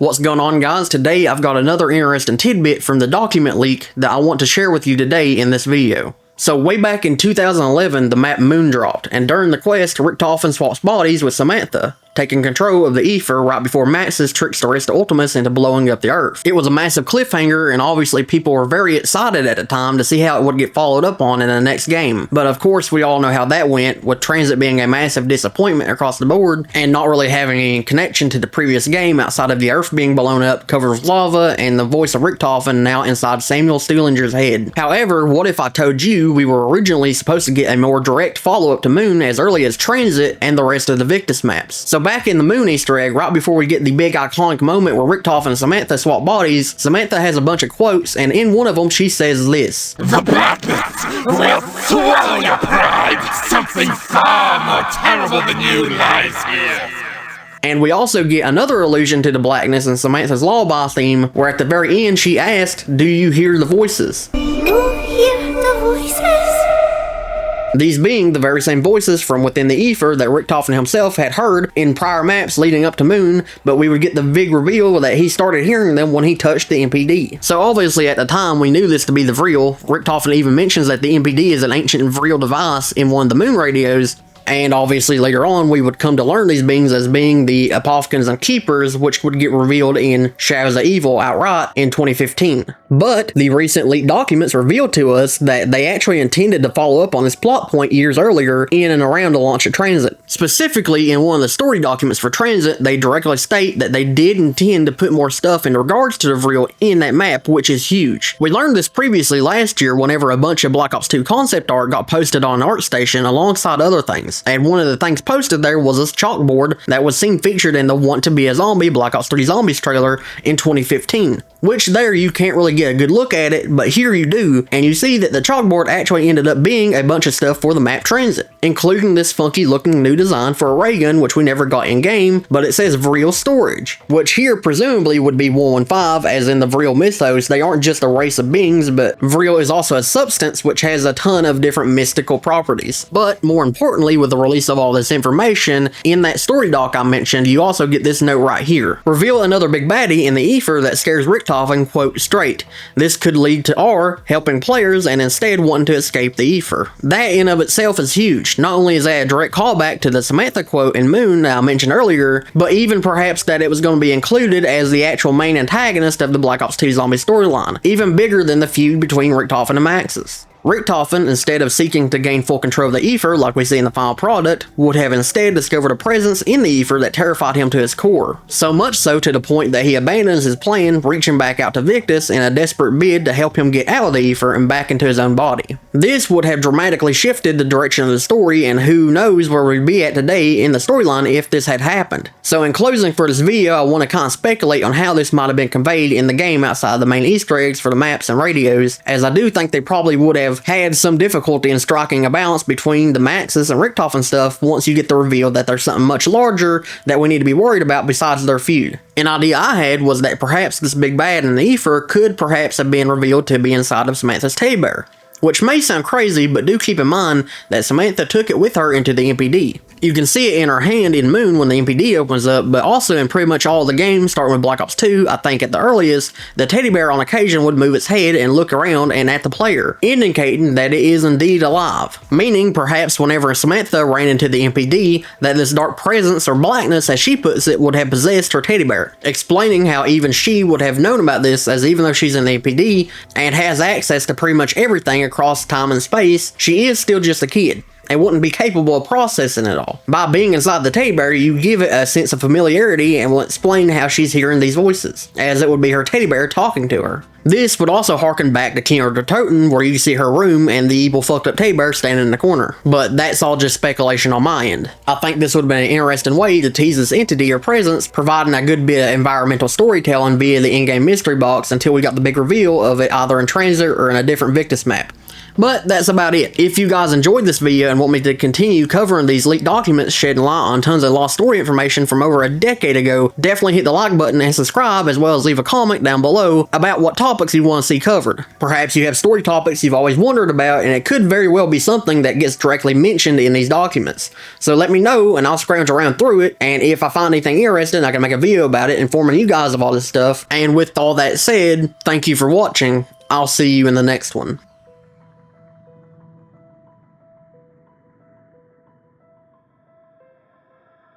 What's going on, guys? Today I've got another interesting tidbit from the document leak that I want to share with you today in this video. So way back in 2011, the map Moon dropped, and during the quest, Richtofen swaps bodies with Samantha, taking control of the Ether right before Maxis tricks the rest of Ultimus into blowing up the Earth. It was a massive cliffhanger, and obviously people were very excited at the time to see how it would get followed up on in the next game. But of course, we all know how that went, with TranZit being a massive disappointment across the board, and not really having any connection to the previous game outside of the Earth being blown up, covered with lava, and the voice of Richtofen now inside Samuel Steelinger's head. However, what if I told you we were originally supposed to get a more direct follow-up to Moon as early as TranZit and the rest of the Victus maps? So back in the Moon Easter egg, right before we get the big iconic moment where Richtofen and Samantha swap bodies, Samantha has a bunch of quotes, and in one of them she says this: "The blackness will swallow your pride. Something far more terrible than you lies here." And we also get another allusion to the blackness in Samantha's lullaby theme, where at the very end she asked, "Do you hear the voices?" Do you hear the voices? These being the very same voices from within the Ether that Richtofen himself had heard in prior maps leading up to Moon, but we would get the big reveal that he started hearing them when he touched the MPD. So obviously at the time we knew this to be the Vril. Richtofen even mentions that the MPD is an ancient Vril device in one of the Moon radios, and obviously later on we would come to learn these beings as being the Apophicans and Keepers, which would get revealed in Shadows of Evil outright in 2015. But the recent leaked documents revealed to us that they actually intended to follow up on this plot point years earlier in and around the launch of TranZit. Specifically, in one of the story documents for TranZit, they directly state that they did intend to put more stuff in regards to the Vril in that map, which is huge. We learned this previously last year whenever a bunch of Black Ops 2 concept art got posted on ArtStation alongside other things. And one of the things posted there was this chalkboard that was seen featured in the Want to Be a Zombie Black Ops 3 Zombies trailer in 2015. Which there you can't really get a good look at it, but here you do, and you see that the chalkboard actually ended up being a bunch of stuff for the map TranZit, including this funky looking new design for a ray gun, which we never got in game, but it says Vril Storage, which here presumably would be 115, as in the Vril mythos. They aren't just a race of beings, but Vril is also a substance which has a ton of different mystical properties. But more importantly, with the release of all this information, in that story doc I mentioned, you also get this note right here: reveal another big baddie in the Ether that scares Richtofen, quote, straight. This could lead to R helping players and instead wanting to escape the Ether. That in of itself is huge. Not only is that a direct callback to the Samantha quote in Moon that I mentioned earlier, but even perhaps that it was going to be included as the actual main antagonist of the Black Ops 2 zombie storyline, even bigger than the feud between Richtofen and Maxis. Richtofen, instead of seeking to gain full control of the Ether like we see in the final product, would have instead discovered a presence in the Ether that terrified him to his core. So much so to the point that he abandons his plan, reaching back out to Victus in a desperate bid to help him get out of the Ether and back into his own body. This would have dramatically shifted the direction of the story, and who knows where we'd be at today in the storyline if this had happened. So in closing for this video, I want to kind of speculate on how this might have been conveyed in the game outside the main Easter eggs for the maps and radios, as I do think they probably would have had some difficulty in striking a balance between the Maxis and Richtofen stuff once you get the reveal that there's something much larger that we need to be worried about besides their feud. An idea I had was that perhaps this big bad in the Ether could perhaps have been revealed to be inside of Samantha's teddy bear. Which may sound crazy, but do keep in mind that Samantha took it with her into the MPD. You can see it in her hand in Moon when the MPD opens up, but also in pretty much all the games, starting with Black Ops 2, I think at the earliest, the teddy bear on occasion would move its head and look around and at the player, indicating that it is indeed alive. Meaning, perhaps whenever Samantha ran into the MPD, that this dark presence or blackness, as she puts it, would have possessed her teddy bear. Explaining how even she would have known about this, as even though she's in the MPD and has access to pretty much everything across time and space, she is still just a kid and wouldn't be capable of processing it all. By being inside the teddy bear, you give it a sense of familiarity and will explain how she's hearing these voices, as it would be her teddy bear talking to her. This would also harken back to King of the Toten, where you see her room and the evil fucked up teddy bear standing in the corner. But that's all just speculation on my end. I think this would have been an interesting way to tease this entity or presence, providing a good bit of environmental storytelling via the in-game mystery box until we got the big reveal of it either in TranZit or in a different Victus map. But that's about it. If you guys enjoyed this video and want me to continue covering these leaked documents shedding light on tons of lost story information from over a decade ago, definitely hit the like button and subscribe, as well as leave a comment down below about what topics you want to see covered. Perhaps you have story topics you've always wondered about, and it could very well be something that gets directly mentioned in these documents. So let me know and I'll scrounge around through it, and if I find anything interesting, I can make a video about it informing you guys of all this stuff. And with all that said, thank you for watching. I'll see you in the next one.